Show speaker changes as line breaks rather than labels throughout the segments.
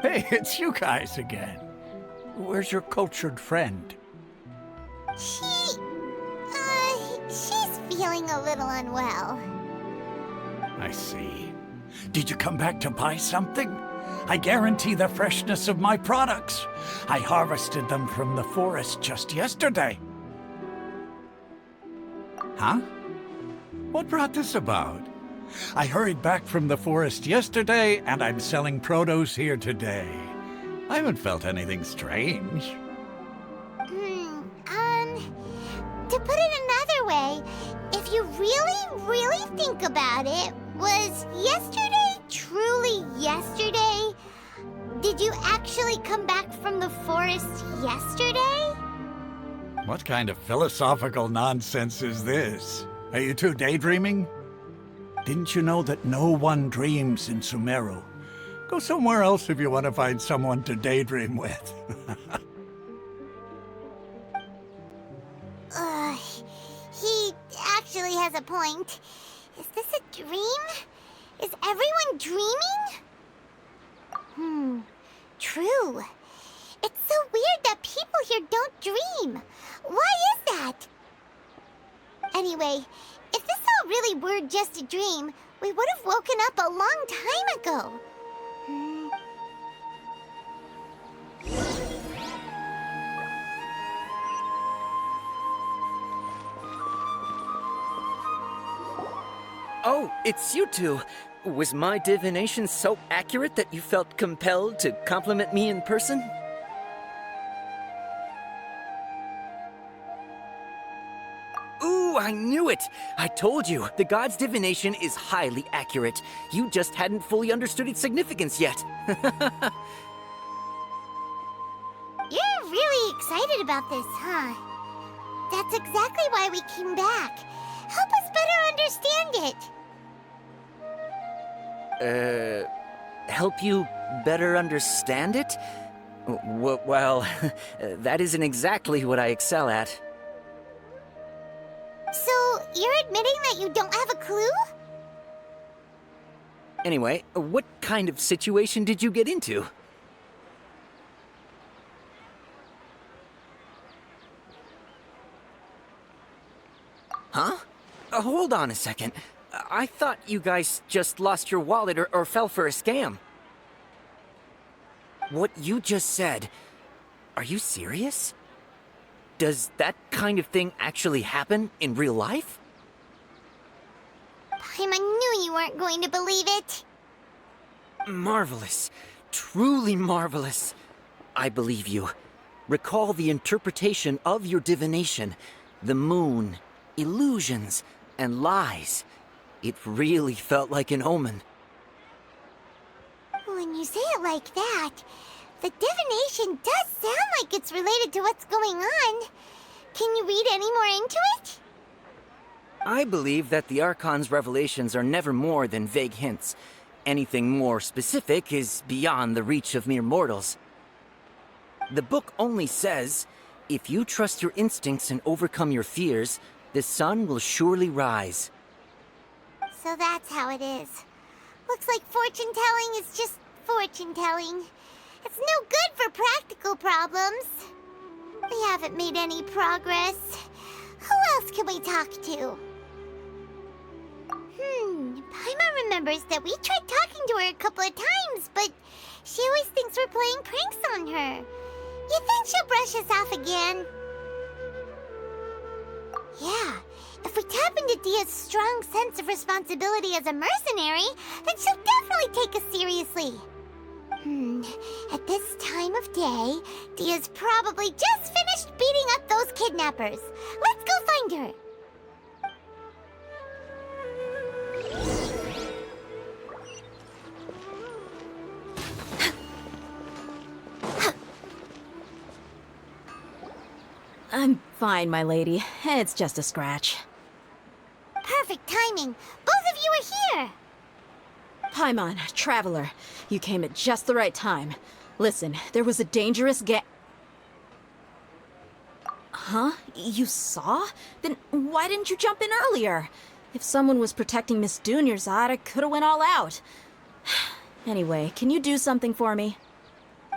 Hey, it's you guys again. Where's your cultured friend?
She's feeling a little unwell.
I see. Did you come back to buy something? I guarantee the freshness of my products. I harvested them from the forest just yesterday. Huh? What brought this about? I hurried back from the forest yesterday, and I'm selling produce here today. I haven't felt anything strange.
To put it another way, if you really think about it, was yesterday truly yesterday? Did you actually come back from the forest yesterday?
What kind of philosophical nonsense is this? Are you two daydreaming? Didn't you know that no one dreams in Sumeru? Go somewhere else if you want to find someone to daydream with.
He actually has a point. Is this a dream? Is everyone dreaming? True. It's so weird that people here don't dream. Why is that? Anyway, if this all really were just a dream, we would have woken up a long time ago.
Oh, it's you two. Was my divination so accurate that you felt compelled to compliment me in person? Ooh, I knew it! I told you, the god's divination is highly accurate. You just hadn't fully understood its significance yet.
You're really excited about this, huh? That's exactly why we came back. Help us better understand it.
Help you better understand it? Well, that isn't exactly what I excel at.
So, you're admitting that you don't have a clue?
Anyway, what kind of situation did you get into? Huh? Hold on a second. I thought you guys just lost your wallet or fell for a scam. What you just said, are you serious? Does that kind of thing actually happen in real life?
Paimon knew you weren't going to believe it.
Marvelous. Truly marvelous. I believe you. Recall the interpretation of your divination. The moon, illusions, and lies. It really felt like an omen.
When you say it like that, the divination does sound like it's related to what's going on. Can you read any more into it?
I believe that the Archon's revelations are never more than vague hints. Anything more specific is beyond the reach of mere mortals. The book only says, if you trust your instincts and overcome your fears, the sun will surely rise.
So that's how it is. Looks like fortune-telling is just fortune-telling. It's no good for practical problems. We haven't made any progress. Who else can we talk to? Paimon remembers that we tried talking to her a couple of times, but she always thinks we're playing pranks on her. You think she'll brush us off again? Yeah, if we tap into Dia's strong sense of responsibility as a mercenary, then she'll definitely take us seriously. At this time of day, Dia's probably just finished beating up those kidnappers. Let's go find her.
I'm fine, my lady. It's just a scratch.
Perfect timing. Both of you are here.
Paimon, traveler, you came at just the right time. Listen, there was a dangerous Huh? You saw? Then why didn't you jump in earlier? If someone was protecting Miss Dunyarzad, I could have went all out. Anyway, can you do something for me?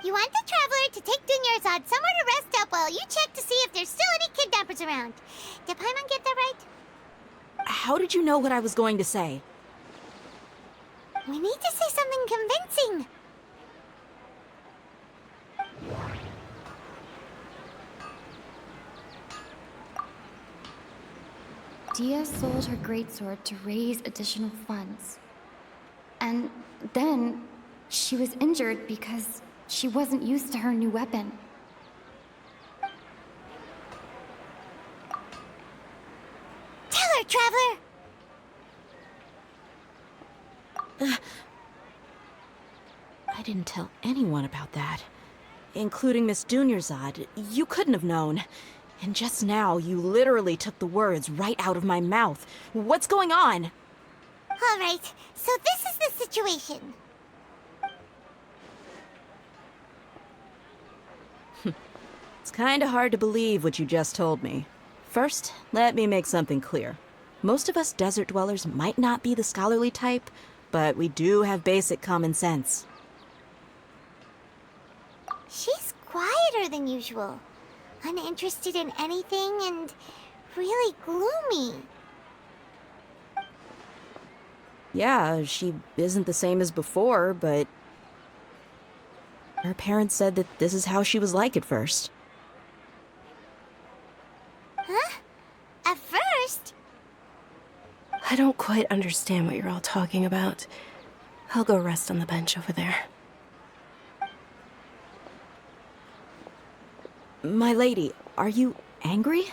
You want the traveler to take Dunyarzad somewhere to rest up while you check to see if there's still any kidnappers around. Did Paimon get that right?
How did you know what I was going to say?
We need to say something convincing.
Dia sold her greatsword to raise additional funds. And then she was injured because she wasn't used to her new weapon.
Tell her, traveler!
I didn't tell anyone about that. Including Miss Dunyarzad. You couldn't have known. And just now, you literally took the words right out of my mouth. What's going on?
All right, so this is the situation.
It's kinda hard to believe what you just told me. First, let me make something clear. Most of us desert dwellers might not be the scholarly type, but we do have basic common sense.
She's quieter than usual. Uninterested in anything and really gloomy.
Yeah, she isn't the same as before, but her parents said that this is how she was like at first.
Huh? At first?
I don't quite understand what you're all talking about. I'll go rest on the bench over there.
My lady, are you angry?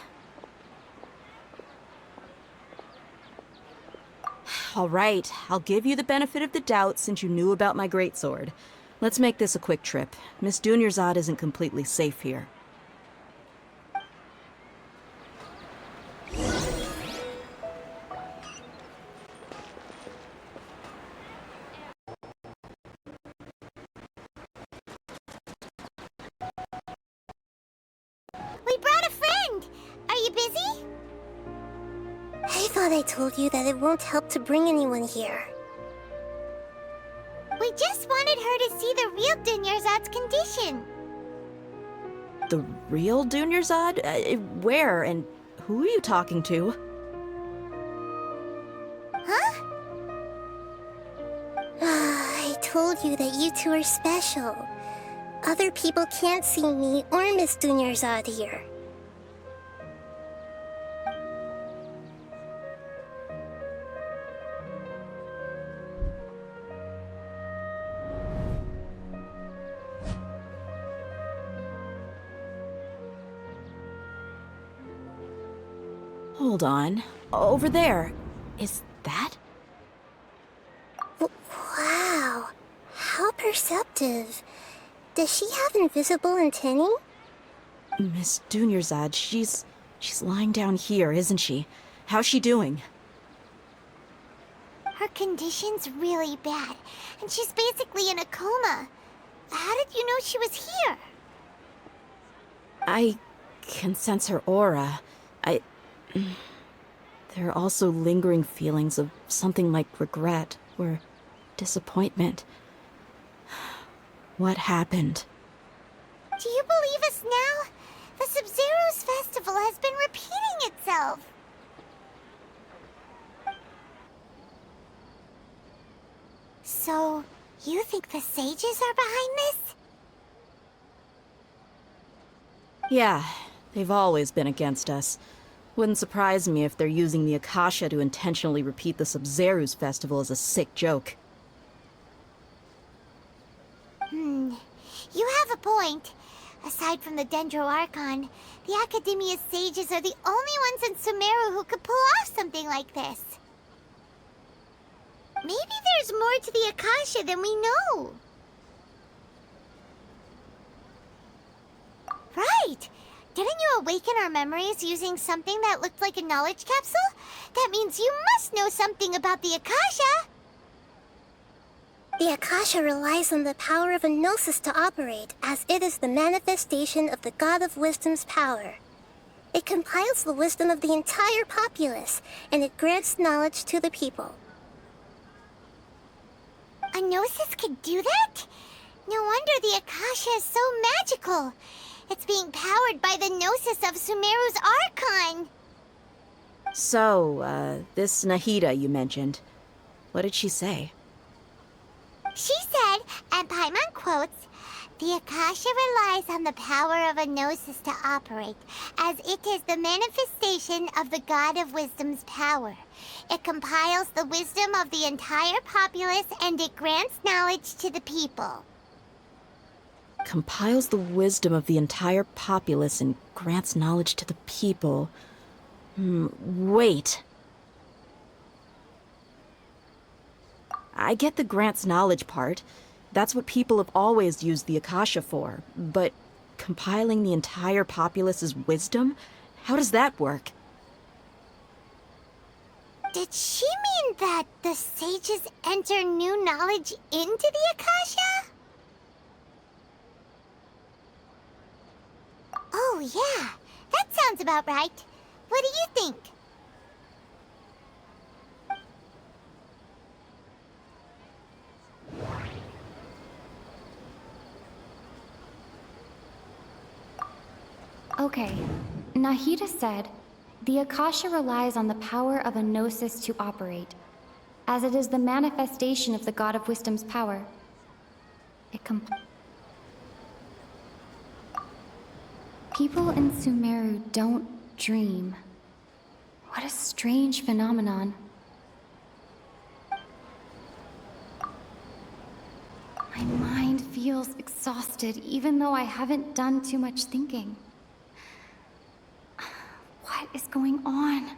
All right, I'll give you the benefit of the doubt since you knew about my greatsword. Let's make this a quick trip. Miss Dunyarzad isn't completely safe here.
We brought a friend! Are you busy?
I thought I told you that it won't help to bring anyone here.
We just wanted her to see the real Dunyarzad's condition.
The real Dunyarzad? Where and who are you talking to?
Huh?
I told you that you two are special. Other people can't see me or Miss Dunyarzad here.
Hold on. Over there. Is that?
Wow, how perceptive. Does she have invisible antennae?
Miss Dunyarzad, she's lying down here, isn't she? How's she doing?
Her condition's really bad, and she's basically in a coma. How did you know she was here?
I can sense her aura. There are also lingering feelings of something like regret or disappointment. What happened?
Do you believe us now? The Sub-Zero's festival has been repeating itself. So, you think the sages are behind this?
Yeah, they've always been against us. Wouldn't surprise me if they're using the Akasha to intentionally repeat the Sub-Zero's festival as a sick joke.
You have a point. Aside from the Dendro Archon, the Academia's sages are the only ones in Sumeru who could pull off something like this. Maybe there's more to the Akasha than we know. Right! Didn't you awaken our memories using something that looked like a knowledge capsule? That means you must know something about the Akasha!
The Akasha relies on the power of a gnosis to operate, as it is the manifestation of the God of Wisdom's power. It compiles the wisdom of the entire populace, and it grants knowledge to the people.
A gnosis could do that? No wonder the Akasha is so magical. It's being powered by the gnosis of Sumeru's Archon.
So, this Nahida you mentioned, what did she say?
She said, and Paimon quotes, "The Akasha relies on the power of a gnosis to operate, as it is the manifestation of the God of Wisdom's power. It compiles the wisdom of the entire populace and it grants knowledge to the people."
Compiles the wisdom of the entire populace and grants knowledge to the people. Wait. I get the grants knowledge part. That's what people have always used the Akasha for. But compiling the entire populace's wisdom? How does that work?
Did she mean that the sages enter new knowledge into the Akasha? Oh, yeah. That sounds about right. What do you think?
Okay, Nahida said, the Akasha relies on the power of a gnosis to operate, as it is the manifestation of the God of Wisdom's power. People in Sumeru don't dream. What a strange phenomenon. My mind feels exhausted, even though I haven't done too much thinking. What is going on?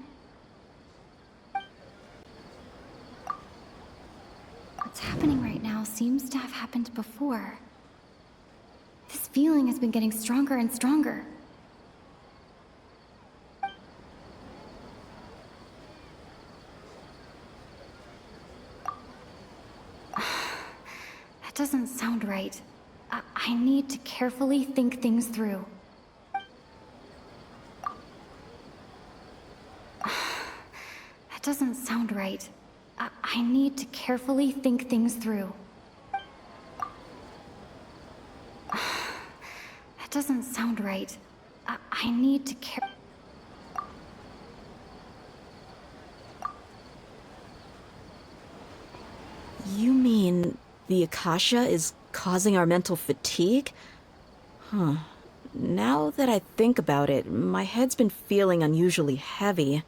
What's happening right now seems to have happened before. This feeling has been getting stronger and stronger. That doesn't sound right. I need to carefully think things through. That doesn't sound right. I need to carefully think things through. That doesn't sound right. I need to
You mean the Akasha is causing our mental fatigue? Huh. Now that I think about it, my head's been feeling unusually heavy.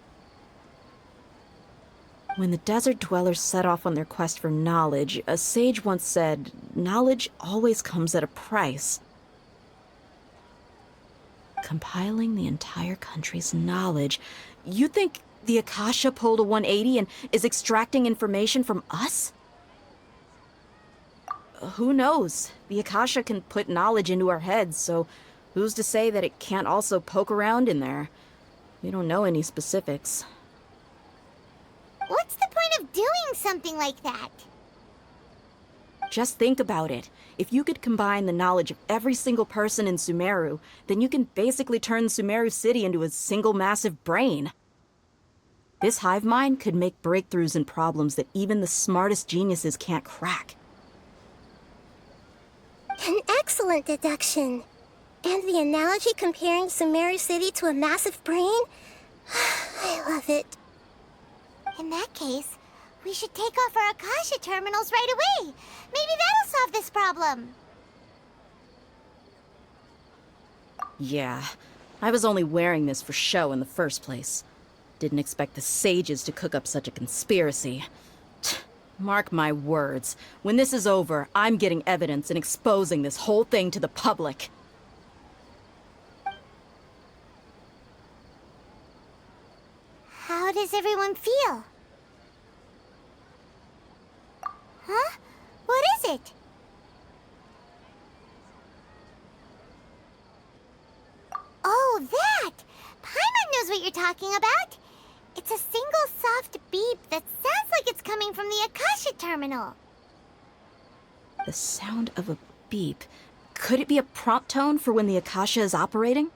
When the desert dwellers set off on their quest for knowledge, a sage once said, knowledge always comes at a price. Compiling the entire country's knowledge. You think the Akasha pulled a 180 and is extracting information from us? Who knows? The Akasha can put knowledge into our heads, so who's to say that it can't also poke around in there? We don't know any specifics.
What's the point of doing something like that?
Just think about it. If you could combine the knowledge of every single person in Sumeru, then you can basically turn Sumeru City into a single massive brain. This hive mind could make breakthroughs in problems that even the smartest geniuses can't crack.
An excellent deduction. And the analogy comparing Sumeru City to a massive brain? I love it.
In that case, we should take off our Akasha terminals right away. Maybe that'll solve this problem.
Yeah, I was only wearing this for show in the first place. Didn't expect the sages to cook up such a conspiracy. Mark my words, when this is over, I'm getting evidence and exposing this whole thing to the public.
How does everyone feel? Huh? What is it? Oh, that! Paimon knows what you're talking about. It's a single soft beep that sounds like it's coming from the Akasha terminal.
The sound of a beep. Could it be a prompt tone for when the Akasha is operating?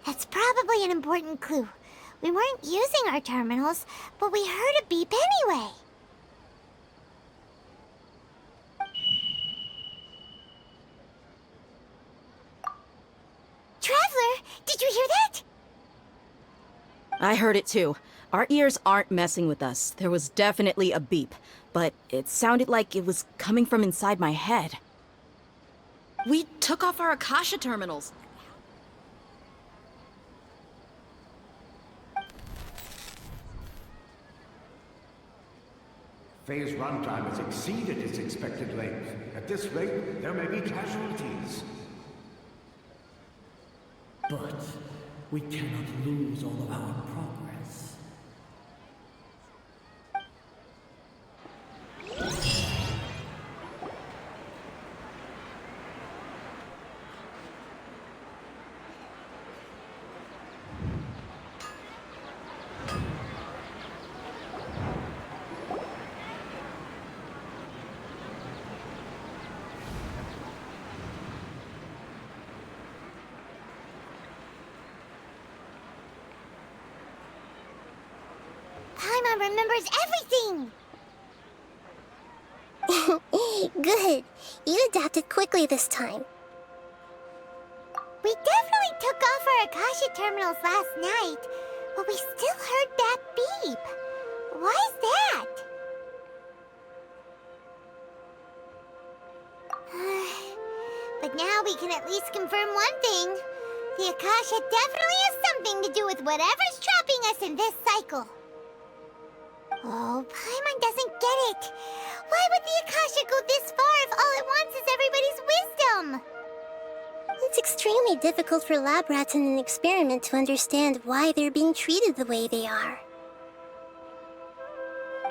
That's probably an important clue. We weren't using our terminals, but we heard a beep anyway.
I heard it too. Our ears aren't messing with us. There was definitely a beep, but it sounded like it was coming from inside my head. We took off our Akasha terminals.
Phase runtime has exceeded its expected length. At this rate, there may be casualties.
But we cannot lose all of our progress.
Paimon remembers everything!
Good. You adapted quickly this time.
We definitely took off our Akasha terminals last night, but we still heard that beep. Why is that? But now we can at least confirm one thing. The Akasha definitely has something to do with whatever's trapping us in this cycle. Oh, Paimon doesn't get it. Why would the Akasha go this far if all it wants is everybody's wisdom?
It's extremely difficult for lab rats in an experiment to understand why they're being treated the way they are.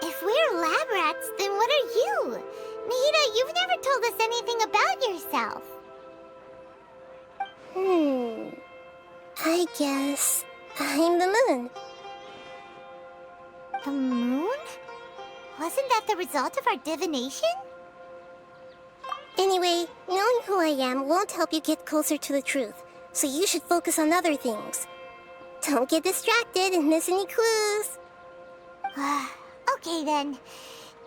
If we're lab rats, then what are you? Nahida, you've never told us anything about yourself.
I guess I'm the moon.
The moon? Wasn't that the result of our divination?
Anyway, knowing who I am won't help you get closer to the truth, so you should focus on other things. Don't get distracted and miss any clues.
Okay then.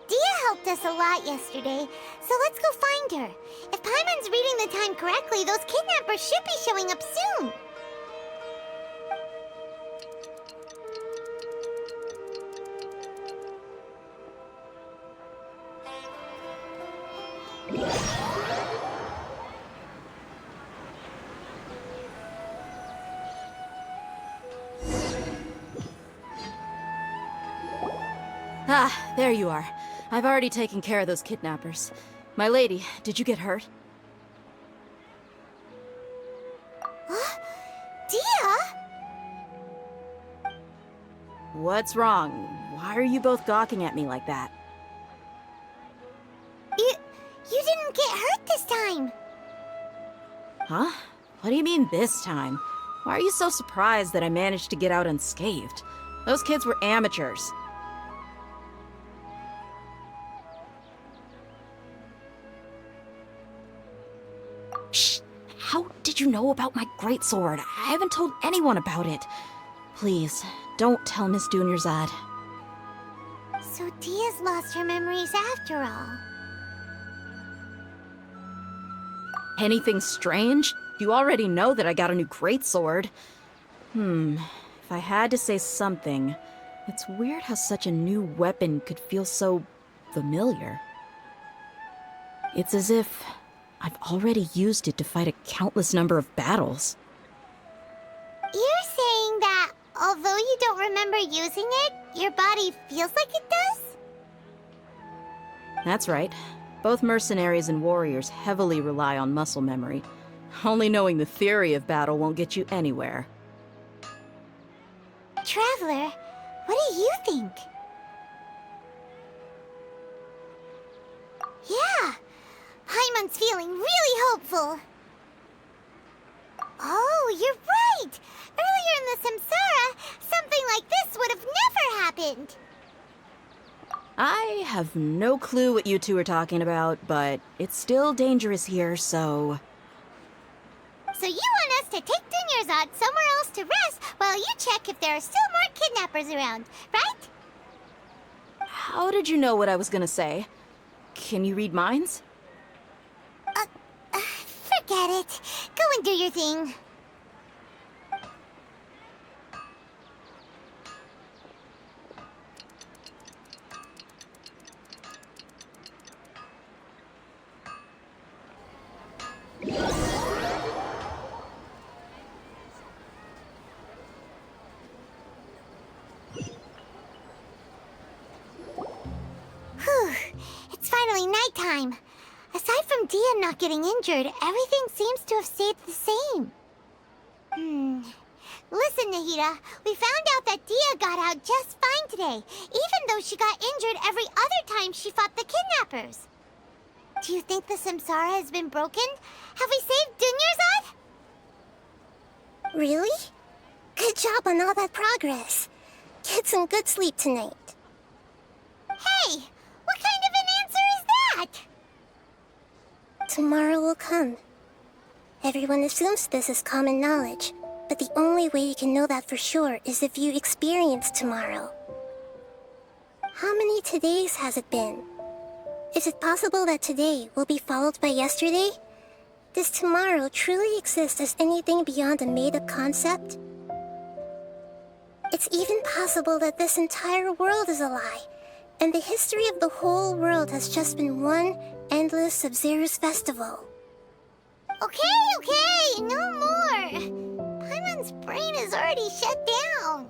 Dia helped us a lot yesterday, so let's go find her. If Paimon's reading the time correctly, those kidnappers should be showing up soon.
Ah, there you are. I've already taken care of those kidnappers. My lady, did you get hurt?
Dia?
What's wrong? Why are you both gawking at me like that?
You didn't get hurt this time.
Huh? What do you mean this time? Why are you so surprised that I managed to get out unscathed? Those kids were amateurs. Shh! How did you know about my greatsword? I haven't told anyone about it. Please, don't tell Miss Dunyarzad.
So Dia's lost her memories after all.
Anything strange? You already know that I got a new greatsword. If I had to say something, it's weird how such a new weapon could feel so familiar. It's as if I've already used it to fight a countless number of battles.
You're saying that although you don't remember using it, your body feels like it does?
That's right. Both mercenaries and warriors heavily rely on muscle memory. Only knowing the theory of battle won't get you anywhere.
Traveler, what do you think? Yeah, Paimon's feeling really hopeful. Oh, you're right! Earlier in the Samsara, something like this would have never happened.
I have no clue what you two are talking about, but it's still dangerous here, so...
So you want us to take Dunyarzad somewhere else to rest while you check if there are still more kidnappers around, right?
How did you know what I was gonna say? Can you read minds?
Forget it. Go and do your thing. time. Aside from Dia not getting injured, everything seems to have stayed the same. Listen, Nahida, we found out that Dia got out just fine today, even though she got injured every other time she fought the kidnappers. Do you think the samsara has been broken? Have we saved Dunyarzad?
Really? Good job on all that progress. Get some good sleep tonight.
Hey, what kind of an answer is that?
Tomorrow will come. Everyone assumes this is common knowledge, but the only way you can know that for sure is if you experience tomorrow. How many todays has it been? Is it possible that today will be followed by yesterday? Does tomorrow truly exist as anything beyond a made-up concept? It's even possible that this entire world is a lie, and the history of the whole world has just been one endless Sub-Zero's festival.
Okay, no more. Paimon's brain is already shut down.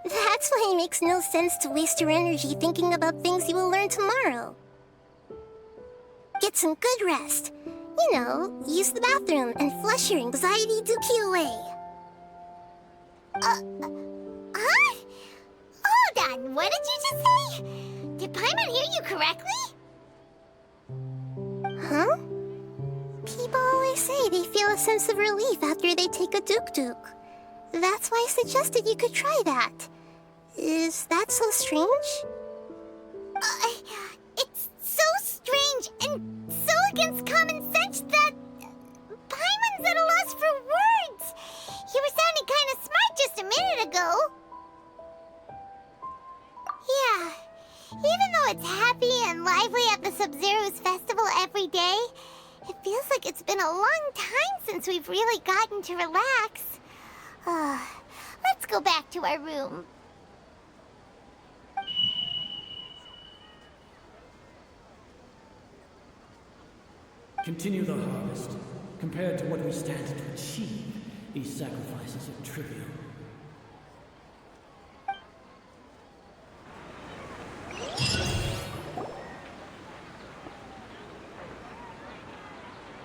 That's why it makes no sense to waste your energy thinking about things you will learn tomorrow. Get some good rest. You know, use the bathroom and flush your anxiety dookie away.
Huh? Hold on, what did you just say? Did Paimon hear you correctly?
Huh? People always say they feel a sense of relief after they take a duk-duk. That's why I suggested you could try that. Is that so strange?
It's so strange and so against common sense that Paimon's at a loss for words. You were sounding kind of smart just a minute ago. Yeah, even though it's happy and lively at the Sub-Zero's festival every day, it feels like it's been a long time since we've really gotten to relax. Let's go back to our room.
Continue the harvest. Compared to what we stand to achieve, these sacrifices are trivial.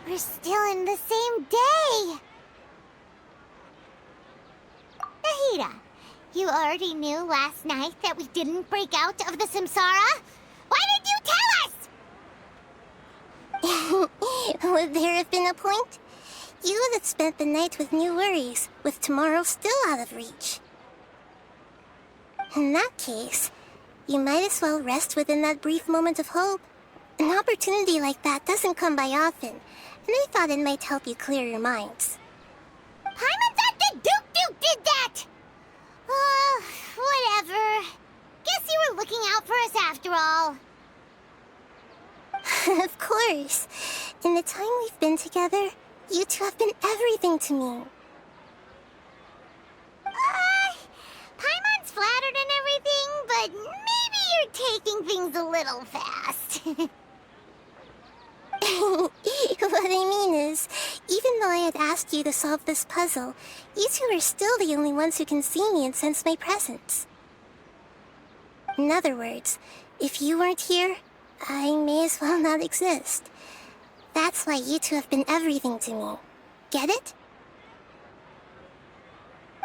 We're still in the same day! Nahida, you already knew last night that we didn't break out of the samsara? Why did you tell us?
Would there have been a point? You would have spent the night with new worries, with tomorrow still out of reach. In that case, you might as well rest within that brief moment of hope. An opportunity like that doesn't come by often, and I thought it might help you clear your minds.
Paimon thought the Duke did that! Whatever. Guess you were looking out for us after all.
Of course. In the time we've been together, you two have been everything to me.
Paimon's flattered and everything, but maybe you're taking things a little fast.
What I mean is, even though I had asked you to solve this puzzle, you two are still the only ones who can see me and sense my presence. In other words, if you weren't here, I may as well not exist. That's why you two have been everything to me. Get it?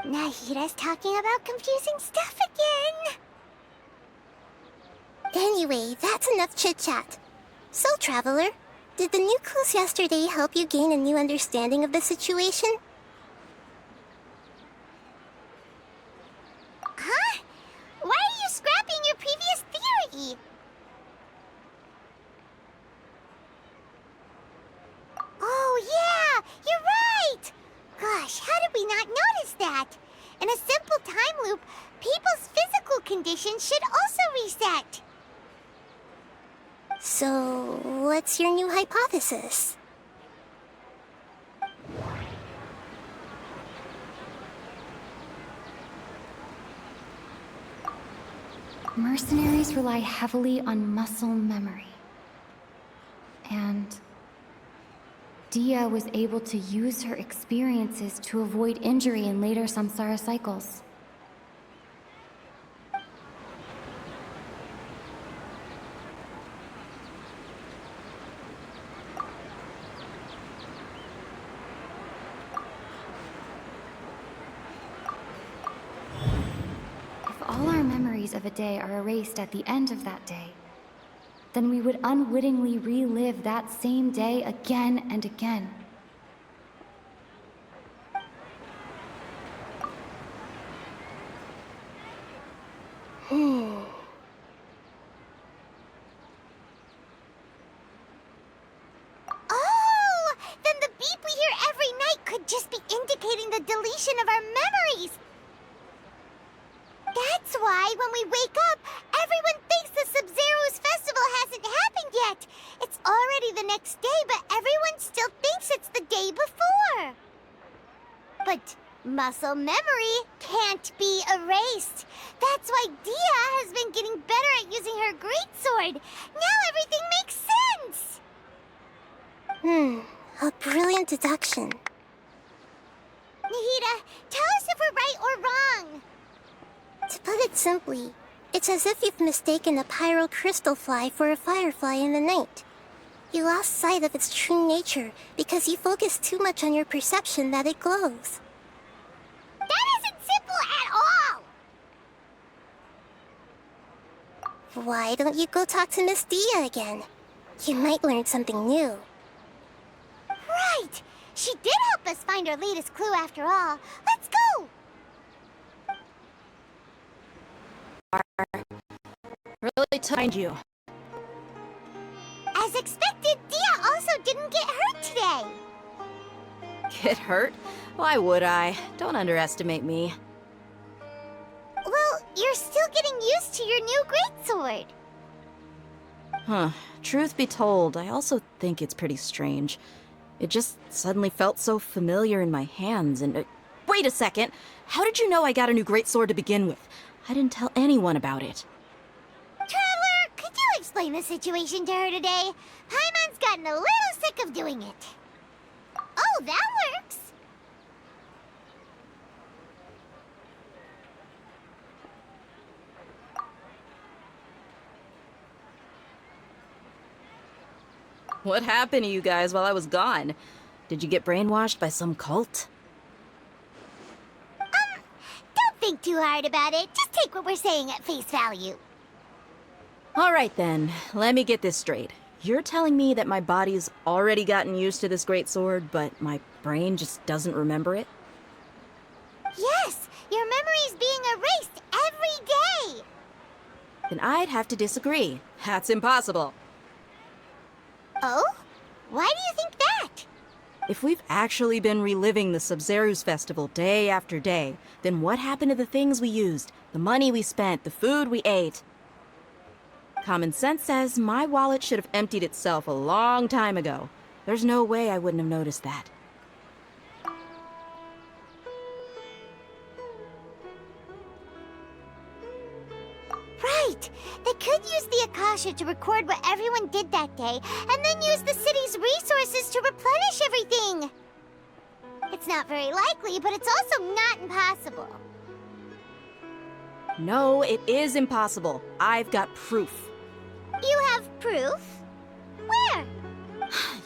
Nahida's talking about confusing stuff again.
Anyway, that's enough chit-chat. So, Traveler, did the new clues yesterday help you gain a new understanding of the situation?
Huh? Why are you scrapping your previous theory? Oh yeah, you're right! Gosh, how did we not notice that? In a simple time loop, people's physical conditions should also reset.
So, what's your new hypothesis?
Mercenaries rely heavily on muscle memory. And Dia was able to use her experiences to avoid injury in later samsara cycles. of a day are erased at the end of that day, then we would unwittingly relive that same day again and again.
Oh! Then the beep we hear every night could just be indicating the deletion of our memories! That's why when we wake up, everyone thinks the Sub-Zero's festival hasn't happened yet. It's already the next day, but everyone still thinks it's the day before. But muscle memory can't be erased. That's why Dia has been getting better at using her greatsword. Now everything makes sense!
A brilliant deduction.
Nahida, tell us if we're right or wrong.
To put it simply, it's as if you've mistaken a pyro crystal fly for a firefly in the night. You lost sight of its true nature because you focused too much on your perception that it glows.
That isn't simple at all!
Why don't you go talk to Miss Dia again? You might learn something new.
Right! She did help us find our latest clue after all. Let's go!
Really find you.
As expected, Dia also didn't get hurt today.
Get hurt? Why would I? Don't underestimate me.
Well, you're still getting used to your new greatsword.
Huh. Truth be told, I also think it's pretty strange. It just suddenly felt so familiar in my hands and... wait a second! How did you know I got a new greatsword to begin with? I didn't tell anyone about it.
Traveler, could you explain the situation to her today? Paimon's gotten a little sick of doing it. Oh, that works!
What happened to you guys while I was gone? Did you get brainwashed by some cult?
Don't think too hard about it. Just take what we're saying at face value.
All right then, let me get this straight. You're telling me that my body's already gotten used to this greatsword, but my brain just doesn't remember it?
Yes, your memory's being erased every day.
Then I'd have to disagree. That's impossible.
Oh? Why do you think that?
If we've actually been reliving the Sub-Zero's festival day after day, then what happened to the things we used, the money we spent, the food we ate? Common sense says my wallet should have emptied itself a long time ago. There's no way I wouldn't have noticed that.
Right! They could use the Akasha to record what everyone did that day, and then use the city's resources to replenish everything! It's not very likely, but it's also not impossible.
No, it is impossible. I've got proof.
You have proof? Where?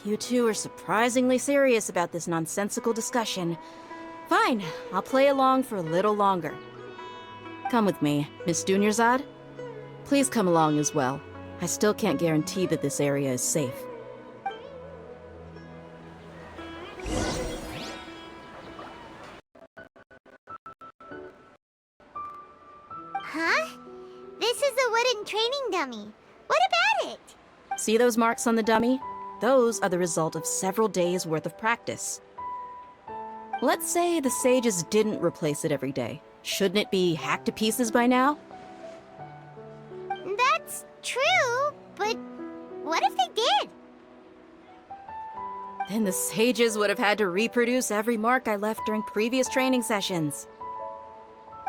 You two are surprisingly serious about this nonsensical discussion. Fine, I'll play along for a little longer. Come with me, Miss Dunyarzad. Please come along as well. I still can't guarantee that this area is safe.
Huh? This is a wooden training dummy. What about it?
See those marks on the dummy? Those are the result of several days' worth of practice. Let's say the sages didn't replace it every day. Shouldn't it be hacked to pieces by now?
That's true, but what if they did?
Then the sages would have had to reproduce every mark I left during previous training sessions.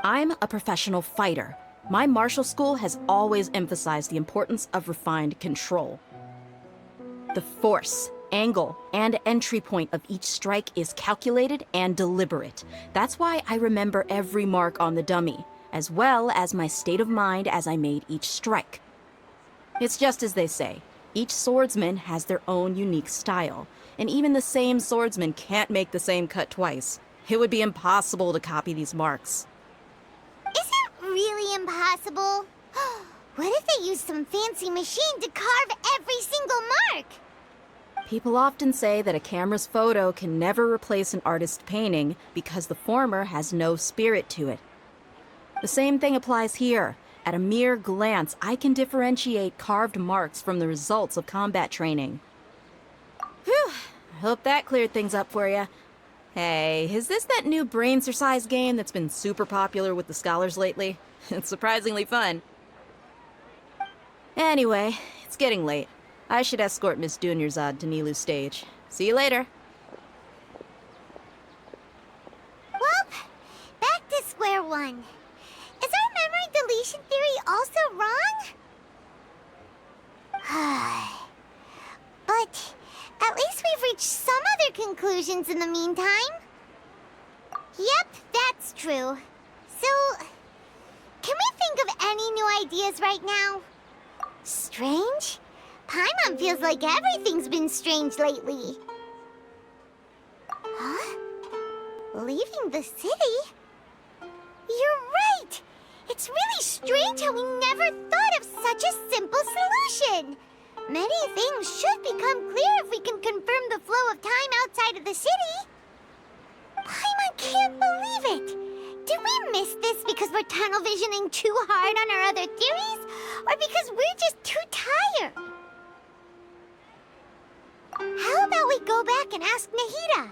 I'm a professional fighter. My martial school has always emphasized the importance of refined control. The force, angle, and entry point of each strike is calculated and deliberate. That's why I remember every mark on the dummy, as well as my state of mind as I made each strike. It's just as they say, each swordsman has their own unique style, and even the same swordsman can't make the same cut twice. It would be impossible to copy these marks.
Is it really totally impossible. What if they used some fancy machine to carve every single mark?
People often say that a camera's photo can never replace an artist's painting because the former has no spirit to it. The same thing applies here. At a mere glance, I can differentiate carved marks from the results of combat training. Whew, I hope that cleared things up for you. Hey, is this that new brain exercise game that's been super popular with the scholars lately? It's surprisingly fun. Anyway, it's getting late. I should escort Miss Dunyarzad to Nilu's stage. See you later.
Well, back to square one. Is our memory deletion theory also wrong? But at least we've reached some other conclusions in the meantime. Yep, that's true. So, can we think of any new ideas right now? Strange? Paimon feels like everything's been strange lately. Huh? Leaving the city? You're right! It's really strange how we never thought of such a simple solution! Many things should become clear if we can confirm the flow of time outside of the city. Paimon can't believe it! Did we miss this because we're tunnel visioning too hard on our other theories? Or because we're just too tired? How about we go back and ask Nahida?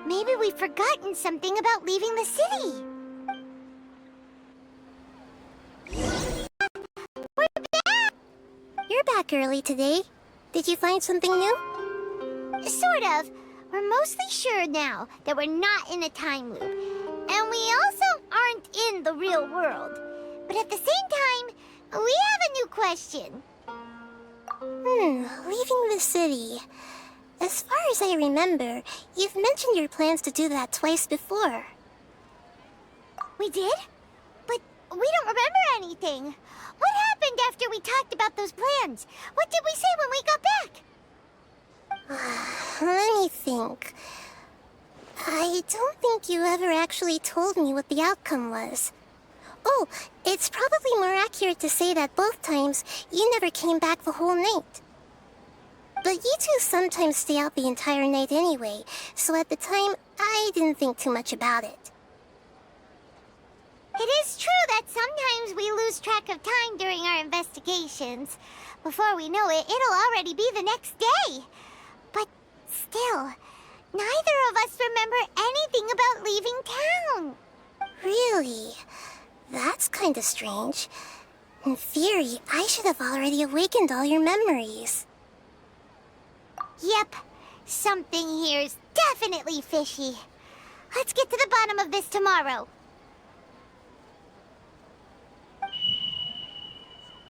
Maybe we've forgotten something about leaving the city. We're back!
You're back early today. Did you find something new?
Sort of. We're mostly sure now that we're not in a time loop. And we also aren't in the real world. But at the same time, we have a new question.
Leaving the city. As far as I remember, you've mentioned your plans to do that twice before.
We did? But we don't remember anything. What happened after we talked about those plans? What did we say when we got back?
Let me think. I don't think you ever actually told me what the outcome was. Oh, it's probably more accurate to say that both times you never came back the whole night. But you two sometimes stay out the entire night anyway, so at the time, I didn't think too much about it.
It is true that sometimes we lose track of time during our investigations. Before we know it, it'll already be the next day. But still, neither of us remember anything about leaving town.
Really? That's kinda strange. In theory, I should have already awakened all your memories.
Yep, something here's definitely fishy. Let's get to the bottom of this tomorrow.